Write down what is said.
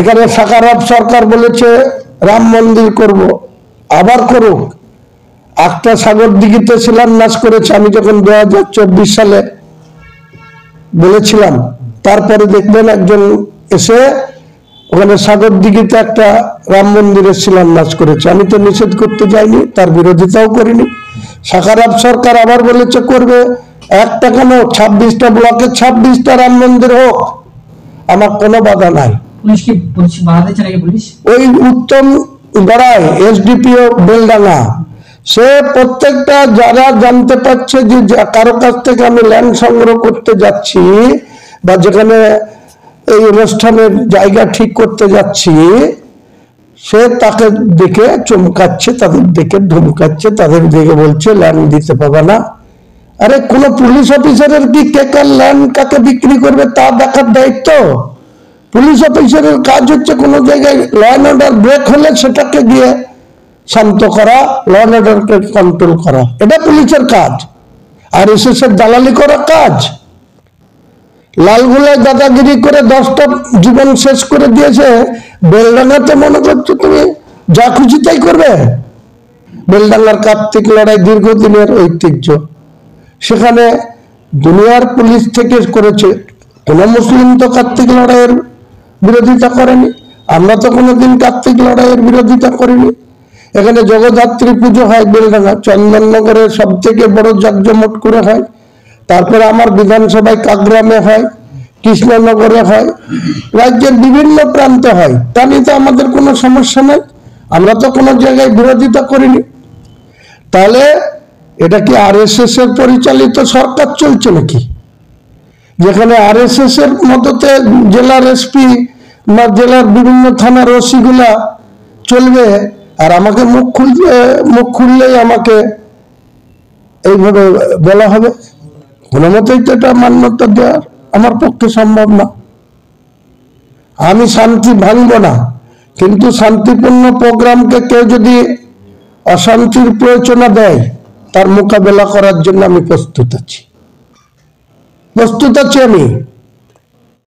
এখানে সাকারাত সরকার বলেছে রাম মন্দির করব, আবার করুক। একটা সাগর দিঘিতে শিলান্যাস করেছে আমি যখন 2024 সালে বলেছিলাম, তারপরে দেখবেন একজন এসে ওখানে সাগর দিঘিতে একটা রাম মন্দিরের শিলান্যাস করেছে। আমি তো নিষেধ করতে যাইনি, তার বিরোধিতাও করিনি। সাকারাত সরকার আবার বলেছে করবে, একটা কেন 26টা ব্লকে 26টা রাম মন্দির হোক, আমার কোনো বাধা নাই। ওই উত্তম গড়াই এসডিপিও বেলডাঙ্গা, সে প্রত্যেকটা যারা জানতে পারছে যে কারো কাছ থেকে আমি ল্যান্ড সংগ্রহ করতে যাচ্ছি বা যেখানে এই অনুষ্ঠানের জায়গা ঠিক করতে যাচ্ছি, সে তাকে দেখে চমকাচ্ছে, তাদের দেখে ধমকাচ্ছে, তাদের দেখে বলছে ল্যান্ড দিতে পাবে না। আরে কোন পুলিশ অফিসারের কি কে কার ল্যান্ড কাকে বিক্রি করবে তা দেখার দায়িত্ব? পুলিশ অফিসারের কাজ হচ্ছে কোন জায়গায় ল অ্যান্ড অর্ডার ব্রেক হলে সেটাকে গিয়ে শান্ত করা, ল অ্যান্ড অর্ডারকে কন্ট্রোল করা, এটা পুলিশের কাজ। আর এসএস এর দালালি করা কাজ। লালগোলায় দাদাগিরি করে 10টা জীবন শেষ করে দিয়েছে, বেলডাঙ্গাতে মনে করছো তুমি যা খুশি তাই করবে? বেলডাঙ্গার কার্তিক লড়াই দীর্ঘদিনের ঐতিহ্য, সেখানে দুনিয়ার পুলিশ থেকে করেছে, কোন মুসলিম তো কার্তিক লড়াইয়ের বিরোধিতা করেনি, আমরা তো কোনোদিন কার্তিক লড়াইয়ের বিরোধিতা করিনি। এখানে জগদ্ধাত্রী পুজো হয় বেলডাঙ্গা, চন্দননগরে সব থেকে বড় জাঁকজমট করে হয়। তারপরে আমার বিধানসভায় কাকগ্রামে হয়, কৃষ্ণনগরে হয়, রাজ্যের বিভিন্ন প্রান্তে হয়। তা নিয়ে তো আমাদের কোনো সমস্যা নাই, আমরা তো কোনো জায়গায় বিরোধিতা করিনি। তাহলে এটা কি আরএসএস এর পরিচালিত সরকার চলছে নাকি, যেখানে আরএসএস এর মদতে জেলার এসপি বা জেলার বিভিন্ন থানার ওসি গুলা চলবে, আর আমাকে মুখ খুললেই আমাকে এইভাবে বলা হবে? কোনো মতেই তো এটা মান্যতা দেওয়ার আমার পক্ষে সম্ভব না। আমি শান্তি ভাঙব না, কিন্তু শান্তিপূর্ণ প্রোগ্রামকে কেউ যদি অশান্তির প্রয়োজনা দেয়, তার মোকাবেলা করার জন্য আমি প্রস্তুত আছি আমি।